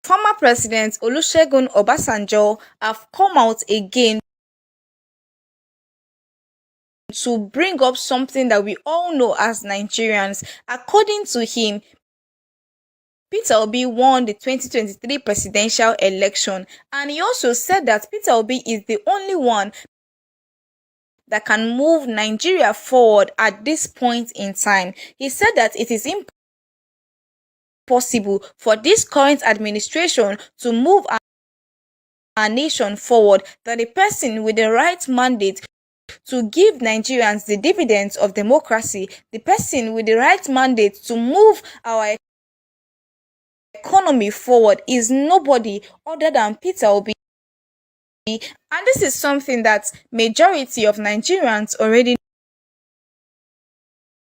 Former President Olusegun Obasanjo have come out again to bring up something that we all know as Nigerians. According to him, Peter Obi won the 2023 presidential election, and he also said that Peter Obi is the only one that can move Nigeria forward at this point in time. He said that it is impossible for this current administration to move our nation forward, that the person with the right mandate to give Nigerians the dividends of democracy, the person with the right mandate to move our economy forward is nobody other than Peter Obi. And this is something that majority of Nigerians already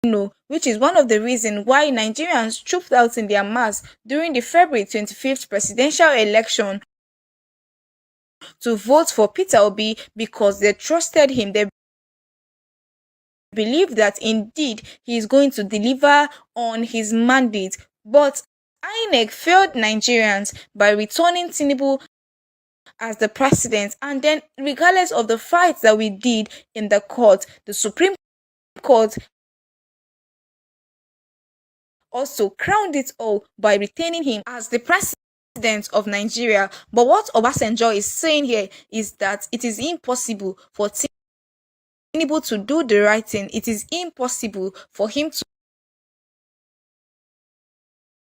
know, which is one of the reasons why Nigerians trooped out in their mass during the February 25th presidential election to vote for Peter Obi, because they trusted him. They believe that indeed he is going to deliver on his mandate. But INEC failed Nigerians by returning Tinubu as the president, and then regardless of the fights that we did in the court, the Supreme Court also crowned it all by retaining him as the president of Nigeria. But what Obasanjo is saying here is that it is impossible for Tinubu to do the right thing. It is impossible for him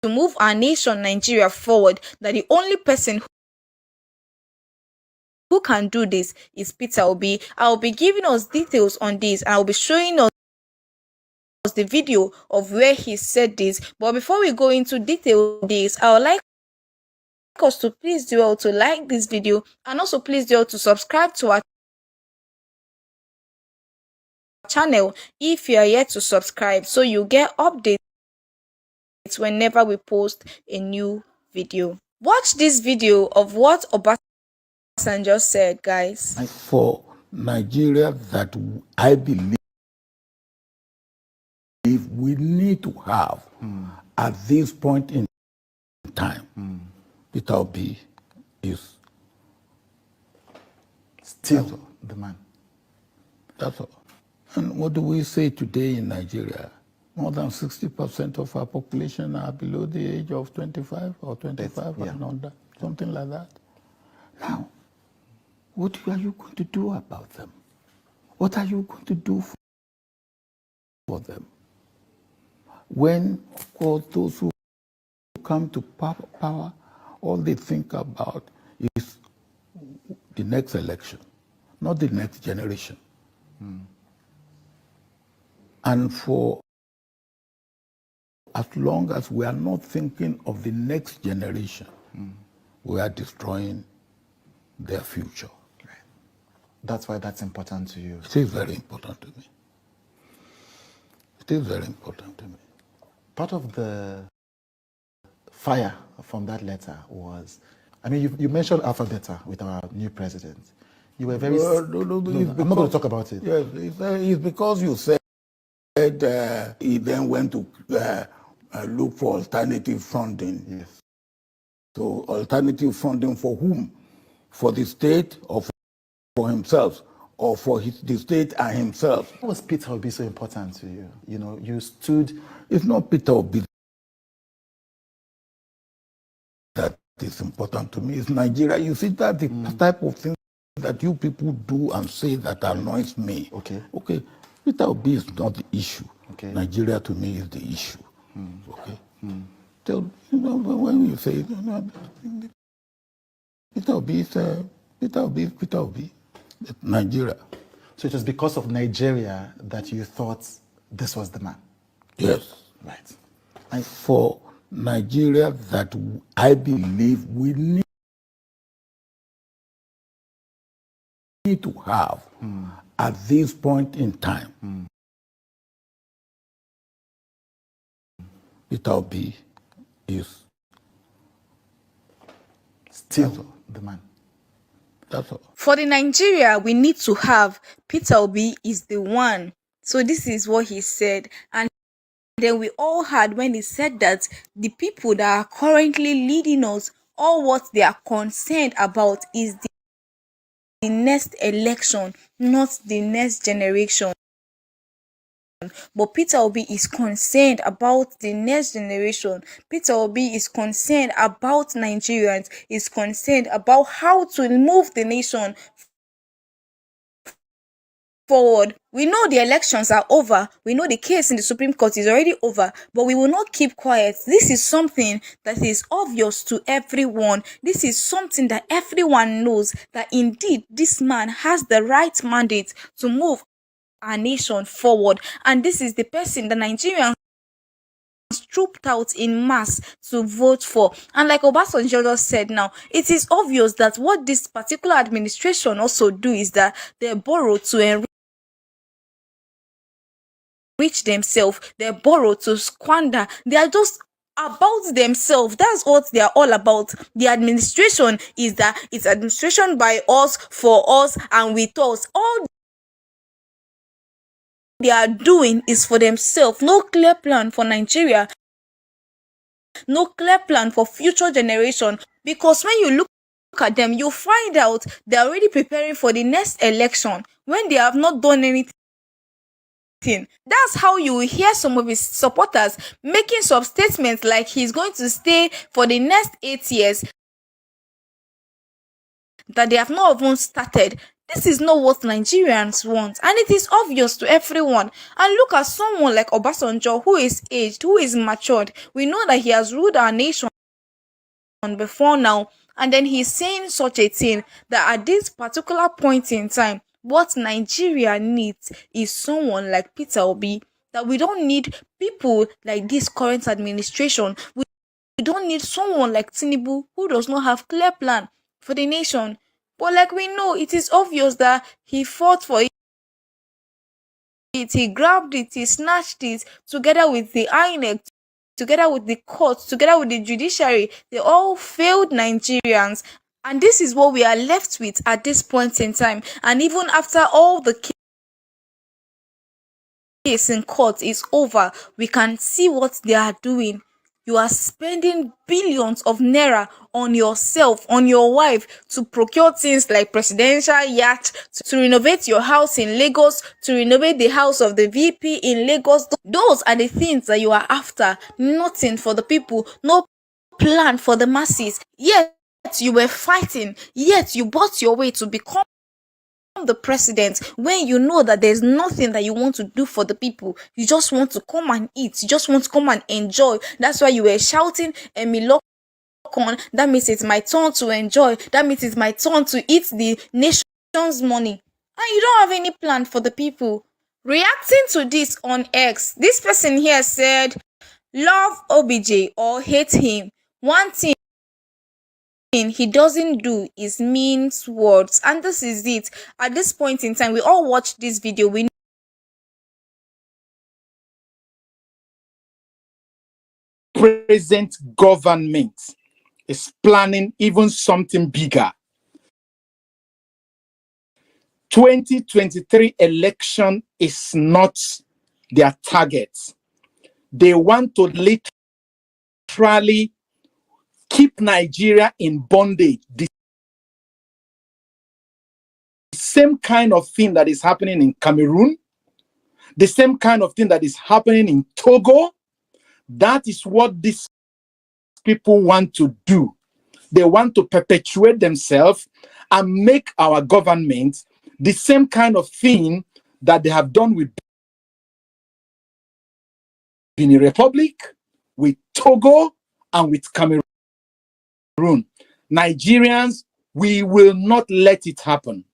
to move our nation, Nigeria, forward. That the only person who can do this is Peter Obi. I'll be giving us details on this, and I'll be showing us the video of where he said this. But before we go into detail of this, I would like us to please do well to like this video, and also please do well to subscribe to our channel if you are yet to subscribe, so you get updates whenever we post a new video. Watch this video of what Obasanjo said, guys. For Nigeria, that I believe we need to have at this point in time, Peter Obi is still the man. That's all. And what do we say today in Nigeria? More than 60% of our population are below the age of 25 or 25 and under, something like that. Now, what are you going to do about them? What are you going to do for them? When, of course, those who come to power, all they think about is the next election, not the next generation. And for as long as we are not thinking of the next generation, we are destroying their future. Right. That's why that's important to you. It is very important to me. It is very important to me. Part of the fire from that letter was, I mean, you mentioned alpha beta with our new president. You were very... No, I'm not going to talk about it. Yes, it's because you said he then went to look for alternative funding. Yes. So alternative funding for whom? For the state, or for himself, or for the state and himself? Why was Peter Obi so important to you? You know, you stood... It's not Peter Obi that is important to me. It's Nigeria. You see, that the type of thing that you people do and say that annoys me. Okay. Okay. Peter Obi is not the issue. Okay. Nigeria to me is the issue. Okay. So, you know, when you say Peter Obi is Peter Obi, Nigeria. So it was because of Nigeria that you thought this was the man? Yes. Right. And for Nigeria, that I believe we need to have at this point in time, Peter Obi is still the man. That's all. For the Nigeria we need to have, Peter Obi is the one. So this is what he said. And then we all heard when he said that the people that are currently leading us All what they are concerned about is the next election, not the next generation. But Peter Obi is concerned about the next generation. Peter Obi is concerned about Nigerians, is concerned about how to move the nation forward. We know the elections are over. We know the case in the Supreme Court is already over, but we will not keep quiet. This is something that is obvious to everyone. This is something that everyone knows, that indeed this man has the right mandate to move our nation forward. And this is the person the Nigerians trooped out in mass to vote for. And like Obasanjo just said now, it is obvious that what this particular administration also do is that they borrow to enrich themselves, they borrow to squander. They are just about themselves. That's what they are all about. The administration is that it's administration by us, for us, and with us. All they are doing is for themselves. No clear plan for Nigeria, no clear plan for future generation. Because when you look at them, you find out they're already preparing for the next election when they have not done anything. That's how you will hear some of his supporters making some statements like he's going to stay for the next 8 years, that they have not even started. This is not what Nigerians want, and it is obvious to everyone. And look at someone like Obasanjo, who is aged, who is matured. We know that he has ruled our nation before now, and then he's saying such a thing that at this particular point in time, what Nigeria needs is someone like Peter Obi. That we don't need people like this current administration. We don't need someone like Tinubu, who does not have clear plan for the nation. But like we know, it is obvious that he fought for it, he grabbed it, he snatched it together with the INEC, together with the courts, together with the judiciary. They all failed Nigerians. And this is what we are left with at this point in time. And even after all the case in court is over, we can see what they are doing. You are spending billions of naira on yourself, on your wife, to procure things like presidential yacht, to renovate your house in Lagos, to renovate the house of the VP in Lagos. Those are the things that you are after. Nothing for the people, no plan for the masses. Yet you were fighting, yet you bought your way to become the president when you know that there's nothing that you want to do for the people. You just want to come and eat, you just want to come and enjoy. That's why you were shouting Emilokon. That means it's my turn to enjoy, that means it's my turn to eat the nation's money, and you don't have any plan for the people. Reacting to this on X, this person here said, love OBJ or hate him, one thing he doesn't do is means words. And this is it. At this point in time, we all watched this video. We present government is planning even something bigger. 2023 election is not their target. They want to literally keep Nigeria in bondage. The same kind of thing that is happening in Cameroon, the same kind of thing that is happening in Togo, that is what these people want to do. They want to perpetuate themselves and make our government the same kind of thing that they have done with Benin Republic, with Togo, and with Cameroon. Nigerians, we will not let it happen.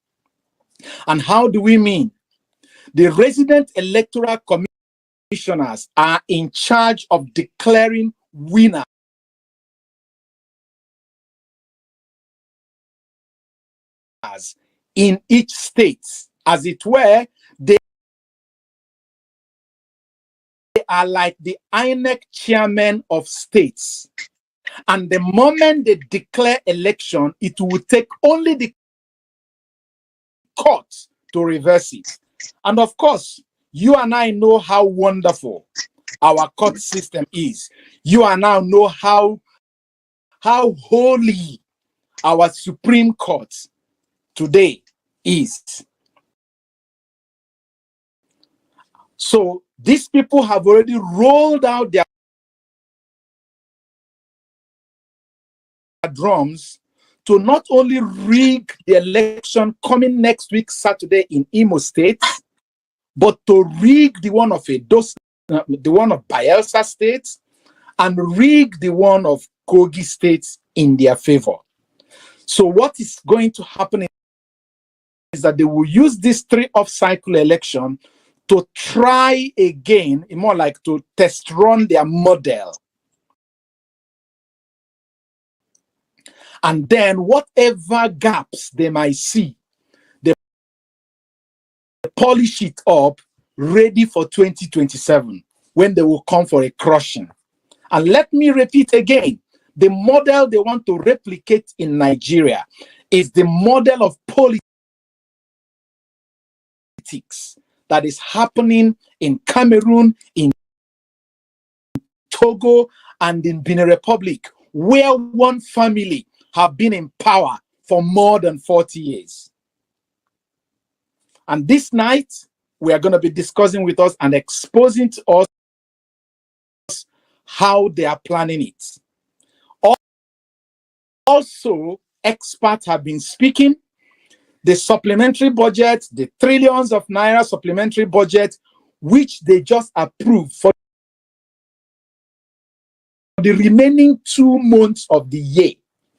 And how do we mean? The resident electoral commissioners are in charge of declaring winners in each state. As it were, they are like the INEC chairman of states. And the moment they declare election, it will take only the court to reverse it. And of course, you and I know how wonderful our court system is. You and I know how how holy our Supreme Court today is. So these people have already rolled out their drums to not only rig the election coming next week, Saturday, in Imo State, but to rig the one of the one of Bayelsa State, and rig the one of Kogi State in their favor. So what is going to happen is that they will use this 3-off-cycle election to try again, more like to test run their model. And then whatever gaps they might see, they polish it up, ready for 2027, when they will come for a crushing. And let me repeat again, the model they want to replicate in Nigeria is the model of politics that is happening in Cameroon, in Togo, and in Benin Republic, where one family have been in power for more than 40 years. And this night, we are going to be discussing with us and exposing to us how they are planning it. Also, experts have been speaking. The supplementary budget, the trillions of naira supplementary budget, which they just approved for the remaining 2 months of the year.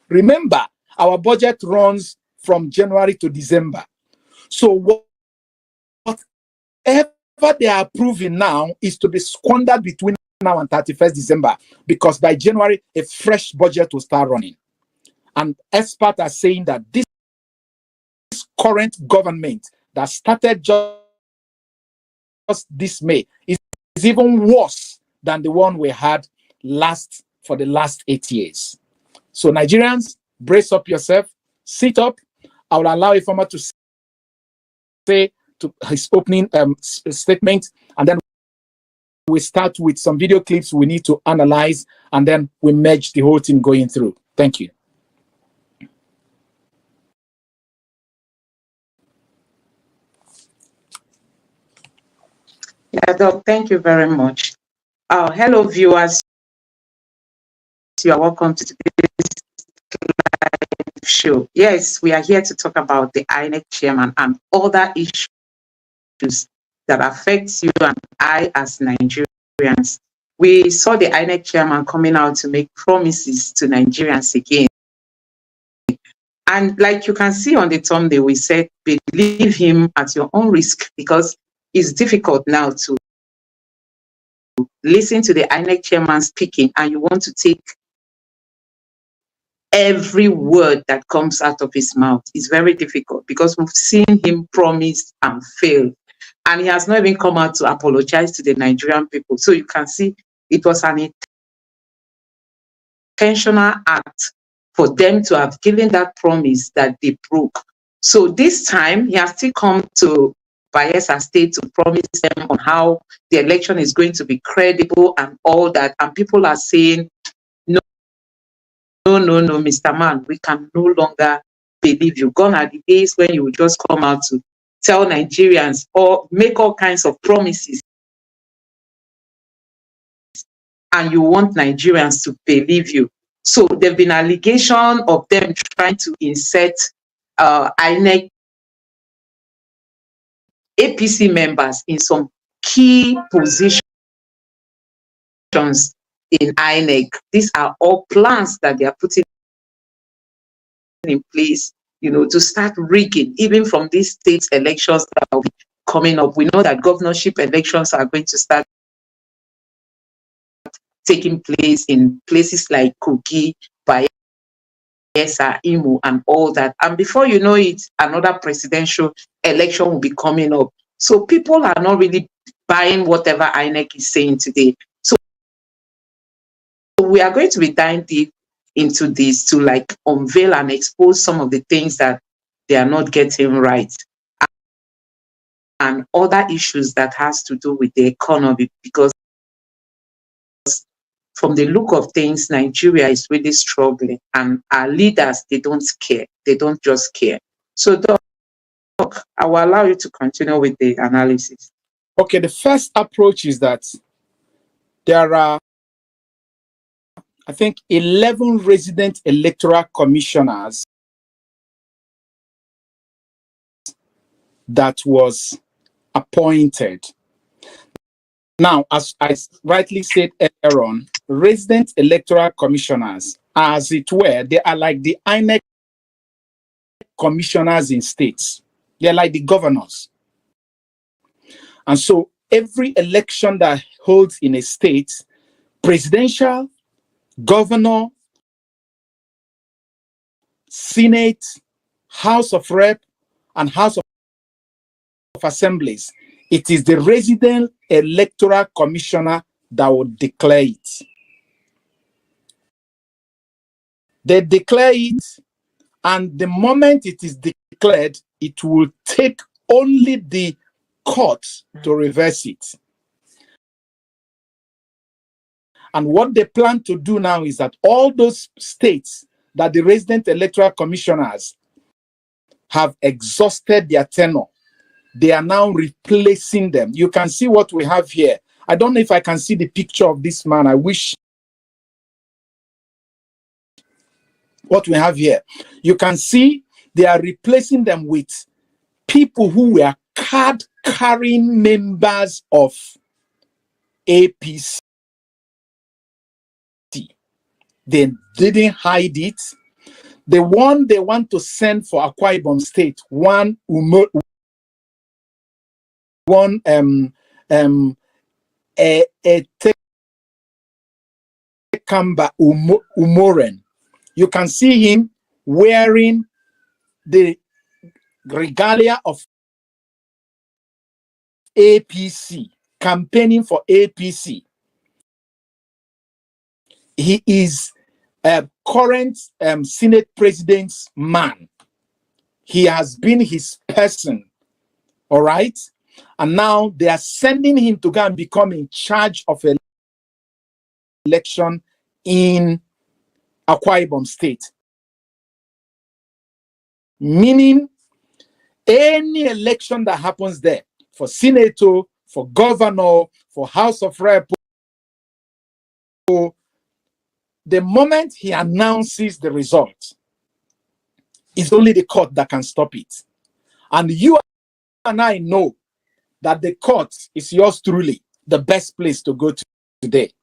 Remember, our budget runs from January to December. So whatever they are approving now is to be squandered between now and 31st December, because by January, a fresh budget will start running. And experts are saying that this current government that started just this May is even worse than the one we had for the last 8 years. So Nigerians, brace up yourself, sit up. I will allow Fmr to say to his opening statement, and then we start with some video clips we need to analyze, and then we merge the whole thing going through. Thank you. Yeah, Doc, thank you very much. Hello, viewers. You are welcome to today's live show. Yes, we are here to talk about the INEC chairman and other issues that affect you and I as Nigerians. We saw the INEC chairman coming out to make promises to Nigerians again. And like you can see on the thumbnail, we said, believe him at your own risk, because it's difficult now to listen to the INEC chairman speaking and you want to take every word that comes out of his mouth. It's very difficult because we've seen him promise and fail. And he has not even come out to apologize to the Nigerian people. So you can see it was an intentional act for them to have given that promise that they broke. So this time he has still come to Bayelsa State to promise them on how the election is going to be credible and all that. And people are saying, no, Mr. Man, we can no longer believe you. Gone are the days when you would just come out to tell Nigerians or make all kinds of promises and you want Nigerians to believe you. So there've been allegation of them trying to insert INEC APC members in some key positions in INEC. These are all plans that they are putting in place, to start rigging, even from these state elections that will be coming up. We know that governorship elections are going to start taking place in places like Kogi, Bayelsa, Imo, and all that. And before you know it, another presidential election will be coming up. So people are not really buying whatever INEC is saying today. So we are going to be diving deep into this to unveil and expose some of the things that they are not getting right and other issues that has to do with the economy, because from the look of things, Nigeria is really struggling, and our leaders, they don't care. They don't just care. So, Doc, I will allow you to continue with the analysis. Okay, the first approach is that there are, I think, 11 resident electoral commissioners that was appointed. Now, as I rightly said earlier on, resident electoral commissioners, as it were, they are like the INEC commissioners in states. They're like the governors. And so every election that holds in a state, presidential, governor, Senate, House of Rep, and House of Assemblies, it is the resident electoral commissioner that will declare it. They declare it, and the moment it is declared, it will take only the court to reverse it. And what they plan to do now is that all those states that the resident electoral commissioners have exhausted their tenure, they are now replacing them. You can see what we have here. I don't know if I can see the picture of this man. I wish. What we have here, you can see they are replacing them with people who were card-carrying members of APC. They didn't hide it. The one they want to send for Akwa Ibom State, Kamba Umoren. You can see him wearing the regalia of APC, campaigning for APC. He is a current Senate President's man. He has been his person, all right? And now they are sending him to go and become in charge of an election in Akwa Ibom State. Meaning, any election that happens there, for senator, for governor, for House of Rep, the moment he announces the result, it's only the court that can stop it. And you and I know that the court is yours truly, the best place to go to today.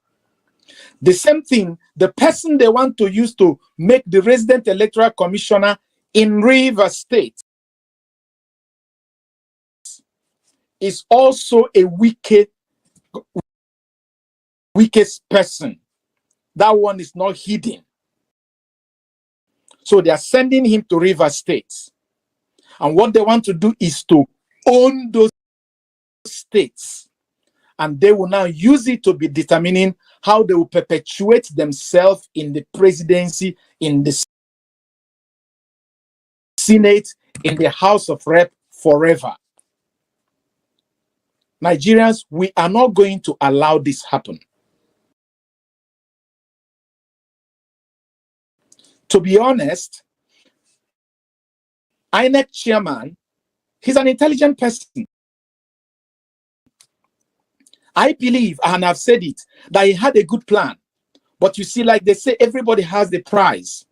The same thing, the person they want to use to make the resident electoral commissioner in Rivers State is also a weakest person. That one is not hidden. So they are sending him to Rivers State. And what they want to do is to own those states. And they will now use it to be determining how they will perpetuate themselves in the presidency, in the Senate, in the House of Rep forever. Nigerians, we are not going to allow this happen. To be honest, INEC chairman, he's an intelligent person. I believe, and I've said it, that he had a good plan. But you see, like they say, everybody has the prize.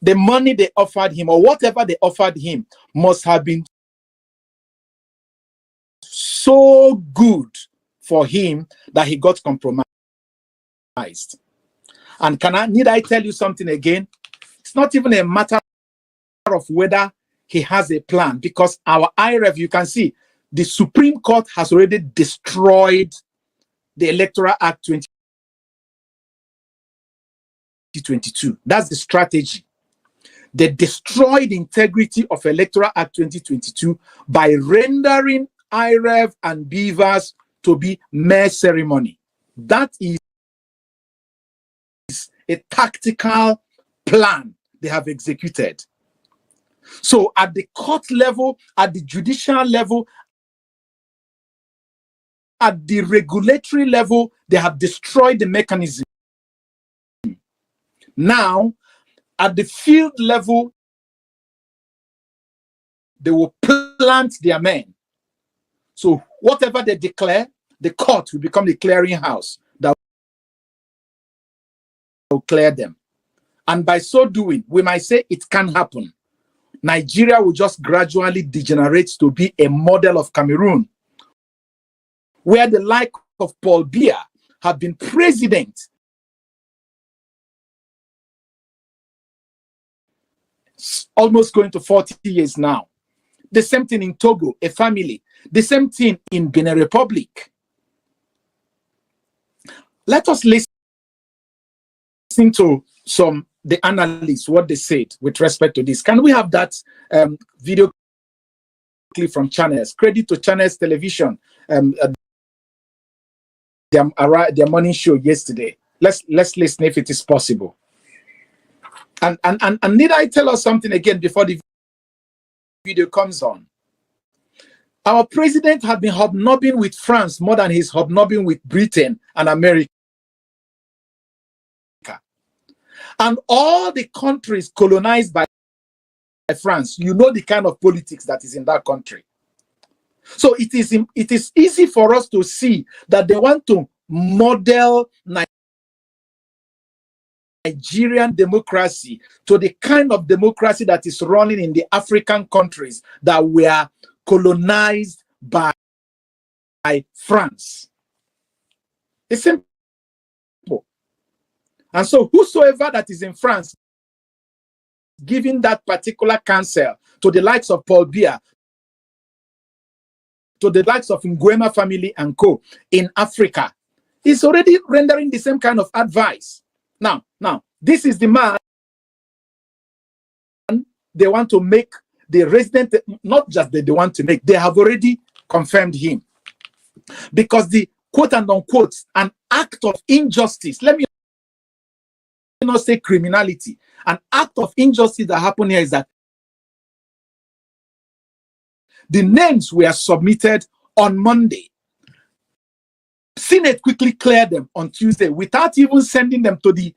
The money they offered him, or whatever they offered him, must have been so good for him that he got compromised. And need I tell you something again? It's not even a matter of whether he has a plan, because our IREF, you can see, the Supreme Court has already destroyed the Electoral Act 2022. That's the strategy. They destroyed the integrity of Electoral Act 2022 by rendering IREF and BVAS to be mere ceremony. That is a tactical plan they have executed. So at the court level, at the judicial level, at the regulatory level, they have destroyed the mechanism Now, at the field level, they will plant their men. So whatever they declare, the court will become the clearinghouse that will clear them. And by so doing, we might say it can happen. Nigeria will just gradually degenerate to be a model of Cameroon, where the like of Paul Biya have been president almost going to 40 years now. The same thing in Togo, a family. The same thing in Benin Republic. Let us listen to the analysts, what they said with respect to this. Can we have that video clip from Channels? Credit to Channels Television, their morning show yesterday. Let's listen if it is possible. And need I tell us something again before the video comes on? Our president had been hobnobbing with France more than he's hobnobbing with Britain and America. And all the countries colonized by France, you know the kind of politics that is in that country. So it is easy for us to see that they want to model Nigerian democracy to the kind of democracy that is running in the African countries that were colonized by France. It's simple. And so whosoever that is in France giving that particular counsel to the likes of Paul Biya, to the likes of Nguema family and co in Africa, is already rendering the same kind of advice. Now, this is the man they want to make the resident, not just that they want to make, they have already confirmed him. Because the quote and unquote, an act of injustice, let me not say criminality, an act of injustice that happened here is that the names were submitted on Monday. Senate quickly cleared them on Tuesday without even sending them to the...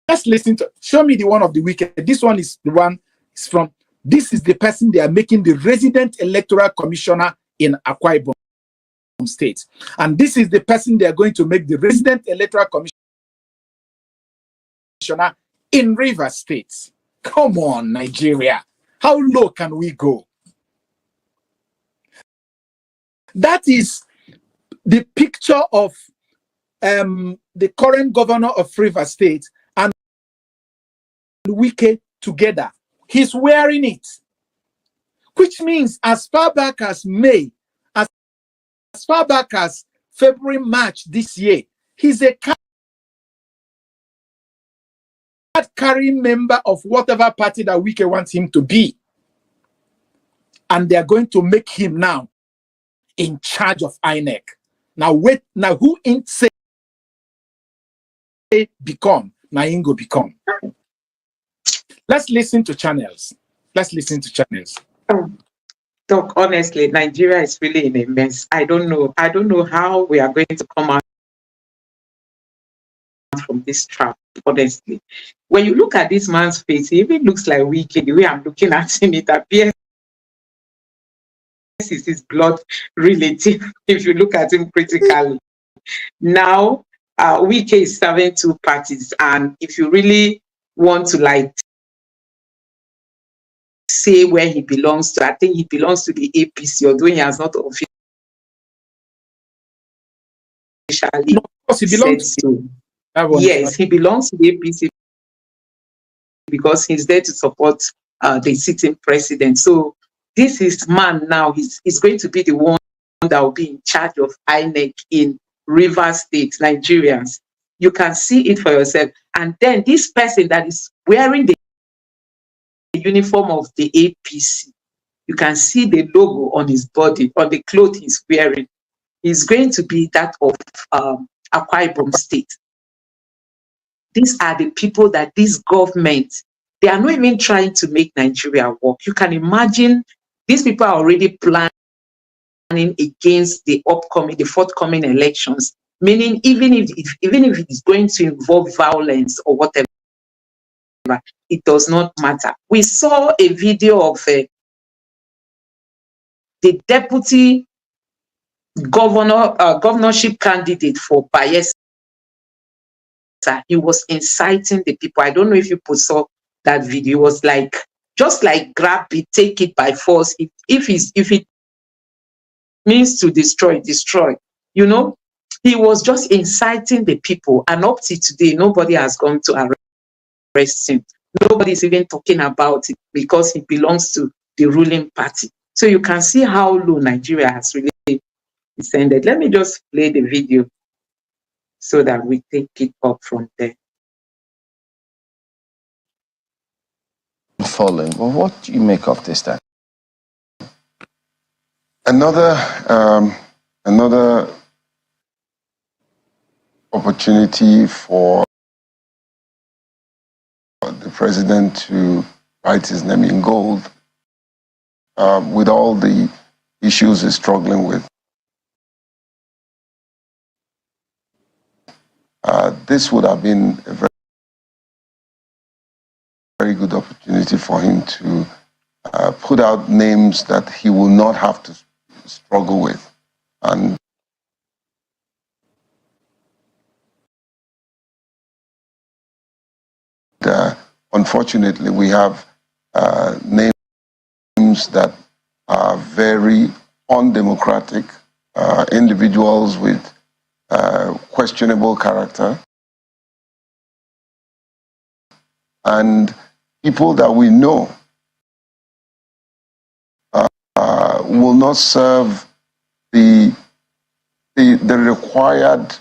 Let's listen to... Show me the one of the weekend. This one is the one is from... This is the person they are making the resident electoral commissioner in Akwa Ibom State. And this is the person they are going to make the resident electoral commissioner in Rivers State. Come on, Nigeria. How low can we go? That is the picture of the current governor of Rivers State and Wike together. He's wearing it, which means as far back as May, as far back as February, March this year, he's a card-carrying member of whatever party that Wike wants him to be. And they're going to make him now in charge of INEC. Now wait, now who ain't say become? Now ain't go become. Let's listen to Channels. Let's listen to Channels. Doc, honestly, Nigeria is really in a mess. I don't know how we are going to come out from this trap, honestly. When you look at this man's face, he even looks like Wike. The way I'm looking at him, it appears is his blood relative if you look at him critically. Now, Wike is serving two parties, and if you really want to like say where he belongs to, I think he belongs to the APC, although he has not officially he belongs to. Yes, he belongs to the APC because he's there to support the sitting president. So this is man now, he's going to be the one that will be in charge of INEC in Rivers State, Nigerians. You can see it for yourself. And then this person that is wearing the uniform of the APC, you can see the logo on his body, on the clothes he's wearing. He's going to be that of Akwa Ibom State. These are the people that this government, they are not even trying to make Nigeria work. You can imagine these people are already planning against the forthcoming elections meaning even if it is going to involve violence or whatever, it does not matter. We saw a video of the deputy governorship candidate for Bayelsa. He was inciting the people. I don't know if you saw that video. It was like, just like grab it, take it by force. If it means to destroy, destroy. You know, he was just inciting the people, and up to today, nobody has gone to arrest him. Nobody is even talking about it because he belongs to the ruling party. So you can see how low Nigeria has really descended. Let me just play the video so that we take it up from there. Falling. Well, what do you make of this then? Another opportunity for the president to write his name in gold with all the issues he's struggling with. This would have been a very good opportunity for him to put out names that he will not have to struggle with. And unfortunately, we have names that are very undemocratic, individuals with questionable character, and people that we know will not serve the required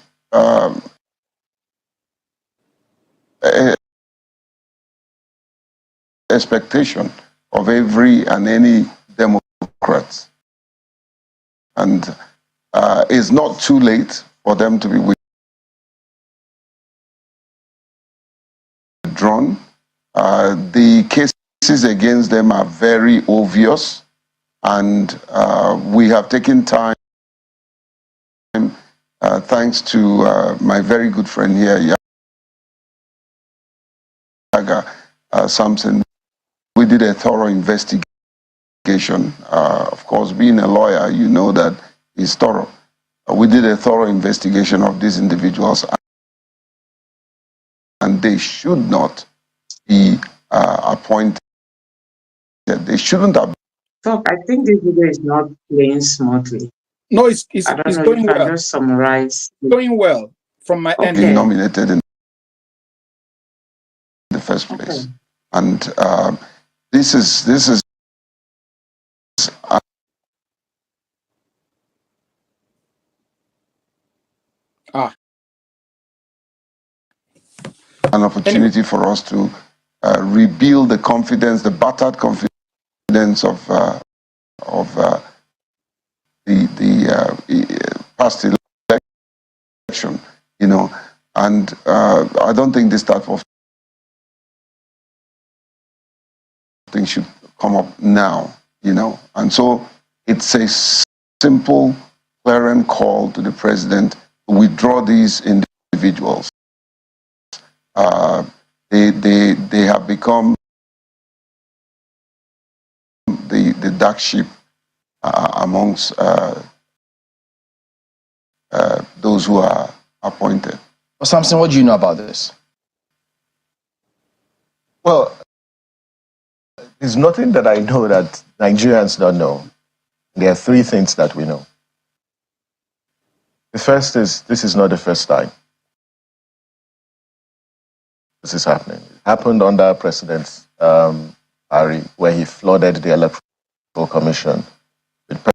expectation of every and any Democrat. And it's not too late for them to be withdrawn. The cases against them are very obvious, and we have taken time, thanks to my very good friend here, Yaga Samson. We did a thorough investigation. Of course, being a lawyer, you know that it's thorough. We did a thorough investigation of these individuals, and they should not be appointed. They shouldn't have. So I think this video is not playing smoothly. No, it's going well. Just summarize. Going well from my end. Been nominated in the first place, and this is an opportunity for us to rebuild the confidence, the battered confidence of the past election, you know, and I don't think this type of thing should come up now, you know, and so it's a simple, clarion call to the president to withdraw these individuals. They have become the dark sheep amongst those who are appointed. Well, Samson, what do you know about this? Well, there's nothing that I know that Nigerians don't know. There are three things that we know. The first is, this is not the first time this is happening. It happened under President Ari, where he flooded the Electoral Commission with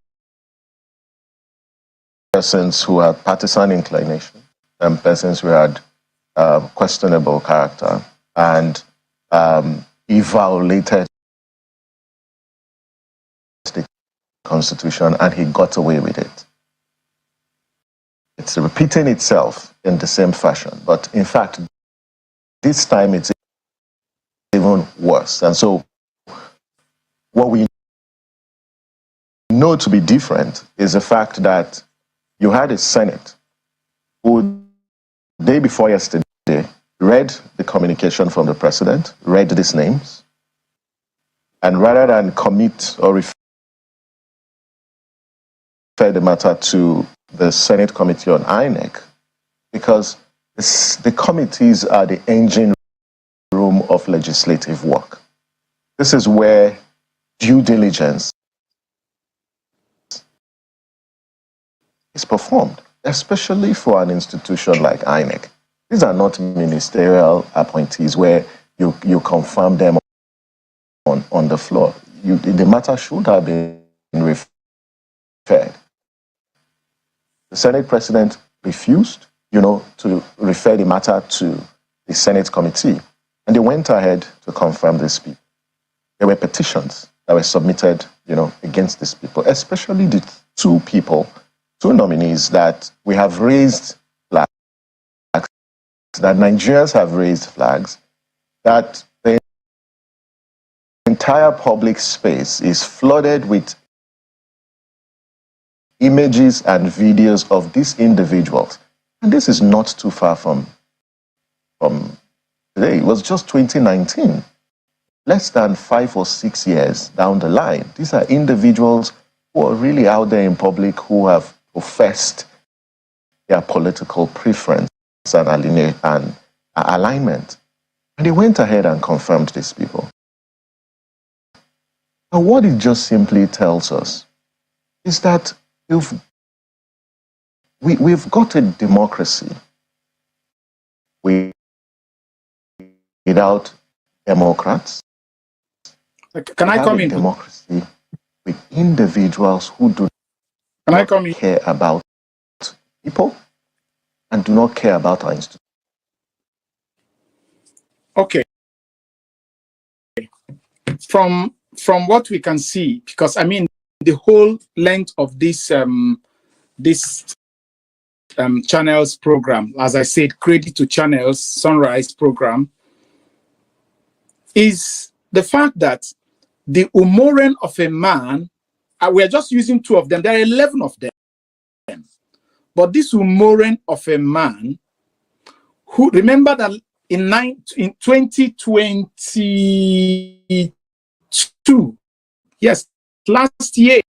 persons who had partisan inclination and persons who had questionable character, and he violated the Constitution and he got away with it. It's repeating itself in the same fashion, but in fact, this time it's even worse. And so what we know to be different is the fact that you had a Senate who, day before yesterday, read the communication from the president, read these names, and rather than commit or refer the matter to the Senate Committee on INEC, because the committees are the engine room of legislative work. This is where due diligence is performed, especially for an institution like INEC. These are not ministerial appointees where you confirm them on the floor. The matter should have been referred. The Senate President refused, to refer the matter to the Senate Committee, and they went ahead to confirm these people. There were petitions that were submitted, against these people, especially the two nominees that we have raised flags, that Nigerians have raised flags, that the entire public space is flooded with images and videos of these individuals. And this is not too far from today. It was just 2019. Less than 5 or 6 years down the line. These are individuals who are really out there in public who have professed their political preference and alignment. And they went ahead and confirmed these people. And what it just simply tells us is that we've got a democracy without democrats. Can I come in? Democracy with individuals who do not care about people and do not care about our institutions. Okay. From what we can see, because the whole length of this Channels program, as I said, credit to Channels Sunrise program, is the fact that the umoren of a man, we're just using 2 of them, there are 11 of them. But this umoren of a man, who, remember that in 2022, yes, last year,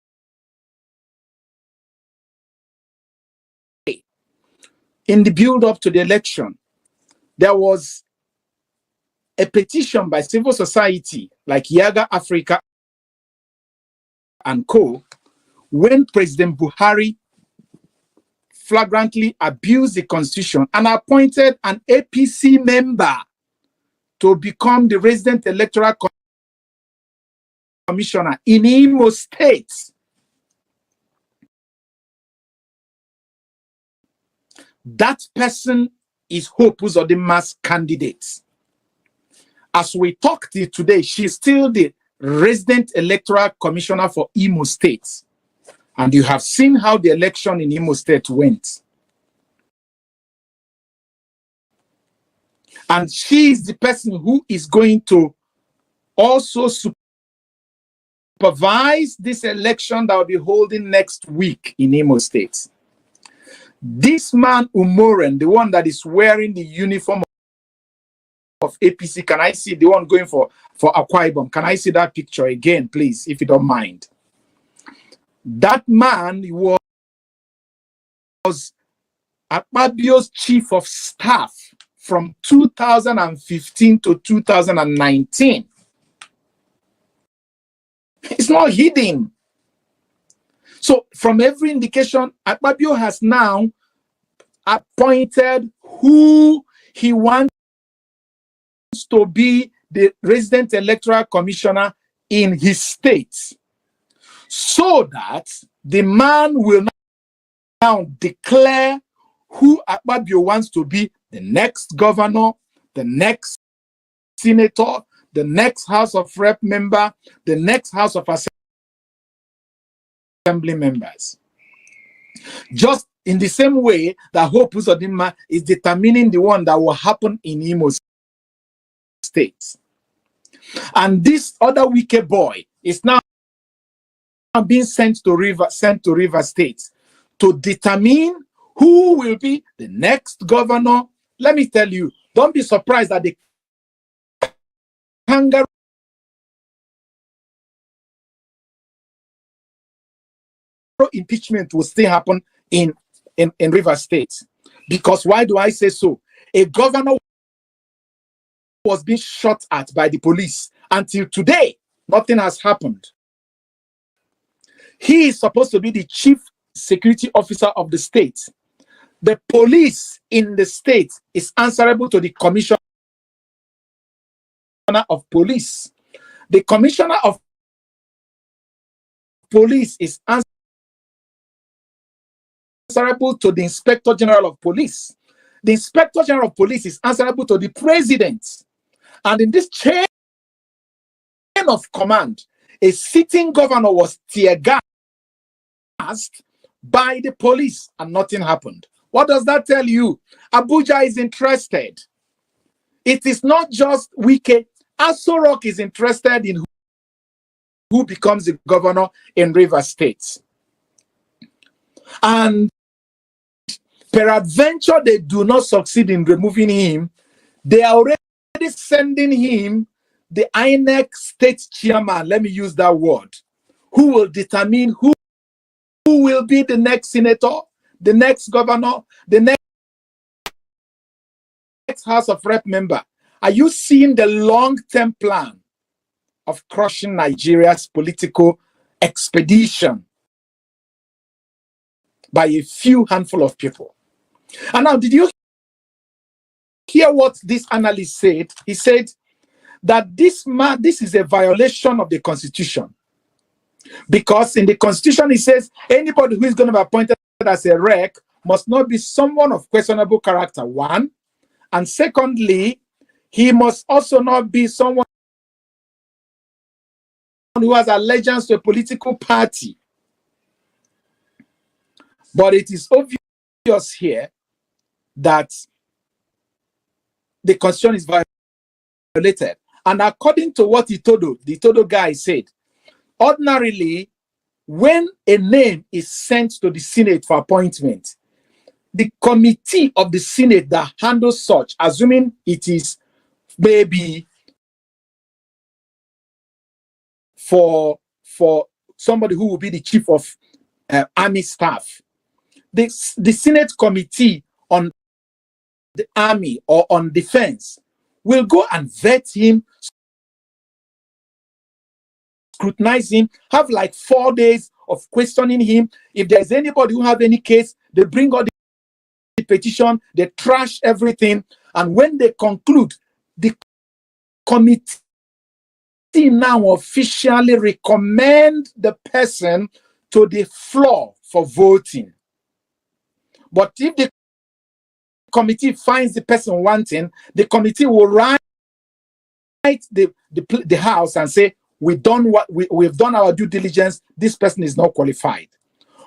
in the build-up to the election, there was a petition by civil society like Yaga Africa and co, when President Buhari flagrantly abused the constitution and appointed an APC member to become the resident electoral commissioner in Imo State. That person is Hope Uzodinma's candidate. As we talk today, she's still the resident electoral commissioner for Imo State. And you have seen how the election in Imo State went. And she is the person who is going to also supervise this election that will be holding next week in Imo State. This man, Umoren, the one that is wearing the uniform of APC, can I see the one going for Akwa Ibom? Can I see that picture again, please, if you don't mind? That man was Akpabio's chief of staff from 2015 to 2019. It's not hidden. So from every indication, Akpabio has now appointed who he wants to be the resident electoral commissioner in his state, so that the man will now declare who Akpabio wants to be the next governor, the next senator, the next House of Rep member, the next House of Assembly members. Just in the same way that Hope Uzodinma is determining the one that will happen in Imo State. And this other wicked boy is now being sent to River State to determine who will be the next governor. Let me tell you, don't be surprised that the kangaroo impeachment will still happen in Rivers State. Because why do I say so? A governor was being shot at by the police. Until today, nothing has happened. He is supposed to be the chief security officer of the state. The police in the state is answerable to the commissioner of police. The commissioner of police is answerable to the inspector general of police. The inspector general of police is answerable to the president. And in this chain of command, a sitting governor was tear gassed by the police and nothing happened. What does that tell you? Abuja is interested. It is not just Wike. Aso Rock is interested in who becomes the governor in Rivers State. And peradventure they do not succeed in removing him, they are already sending him the INEC state chairman, let me use that word, who will determine who will be the next senator, the next governor, the next House of Rep member. Are you seeing the long-term plan of crushing Nigeria's political expedition by a few handful of people? And now, did you hear what this analyst said? He said that this is a violation of the Constitution. Because in the Constitution, it says anybody who is going to be appointed as a rec must not be someone of questionable character, one. And secondly, he must also not be someone who has allegiance to a political party. But it is obvious here that the Constitution is violated. And according to what the Todo guy said, ordinarily, when a name is sent to the Senate for appointment, the committee of the Senate that handles such, assuming it is maybe for somebody who will be the chief of army staff, the Senate committee on the army or on defense will go and vet him, scrutinize him, have like 4 days of questioning him. If there's anybody who have any case, they bring out the petition, they trash everything, and when they conclude, the committee now officially recommend the person to the floor for voting. But if the committee finds the person wanting, the committee will write the house and say, we've done our due diligence, this person is not qualified.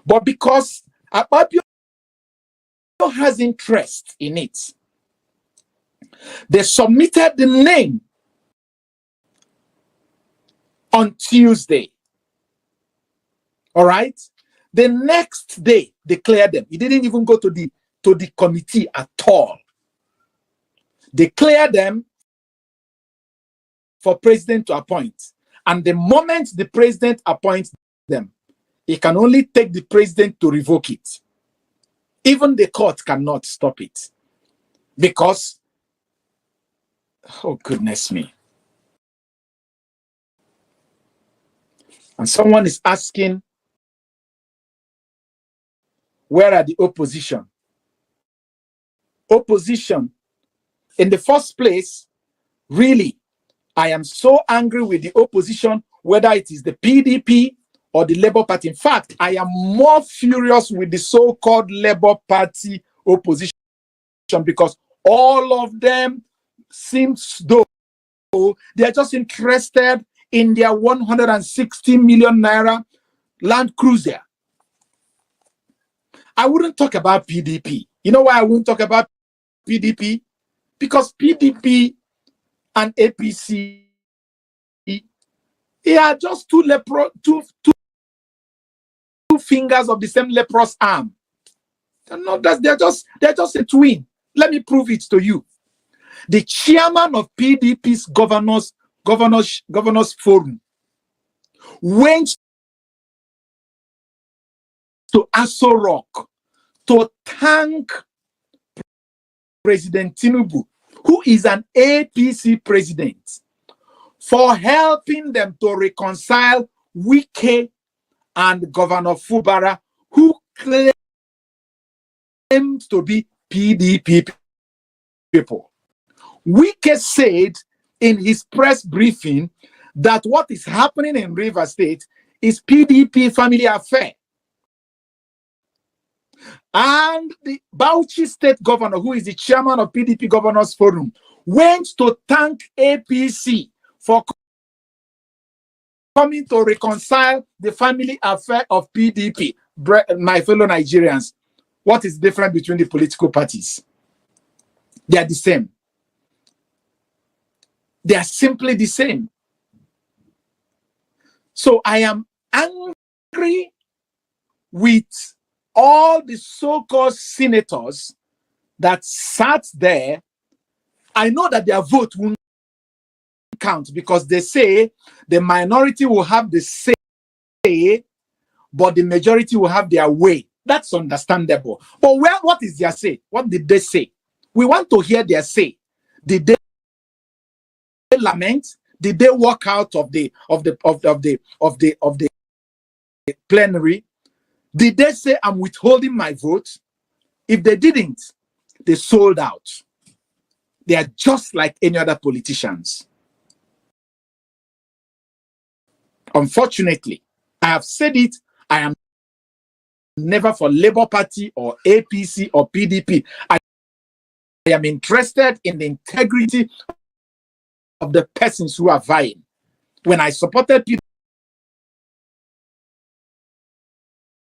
But because Akpabio has interest in it, they submitted the name on Tuesday. All right? The next day, they cleared them. He didn't even go to the committee at all. They cleared them for president to appoint. And the moment the president appoints them, he can only take the president to revoke it. Even the court cannot stop it. Because, oh goodness me. And someone is asking, where are the opposition? Opposition, in the first place, really, I am so angry with the opposition, whether it is the PDP or the Labour Party. In fact, I am more furious with the so-called Labour Party opposition because all of them seems though they are just interested in their 160 million naira Land Cruiser. I wouldn't talk about PDP. You know why I wouldn't talk about PDP? Because PDP and APC, they are just two fingers of the same leprous arm. No, they're just a twin. Let me prove it to you. The chairman of PDP's governors forum went to Aso Rock to thank President Tinubu, who is an APC president, for helping them to reconcile Wike and Governor Fubara, who claimed to be PDP people. Wike said in his press briefing that what is happening in Rivers State is PDP family affair. And the Bauchi State Governor, who is the chairman of PDP Governors Forum, went to thank APC for coming to reconcile the family affair of PDP. My fellow Nigerians, what is different between the political parties? They are the same. They are simply the same. So I am angry with all the so-called senators that sat there. I know that their vote won't count because they say the minority will have the say, but the majority will have their way. That's understandable. But what is their say? What did they say? We want to hear their say. Did they lament? Did they walk out of the plenary? Did they say, I'm withholding my vote? If they didn't, they sold out. They are just like any other politicians. Unfortunately, I have said it, I am never for Labour Party or APC or PDP. I am interested in the integrity of the persons who are vying. When I supported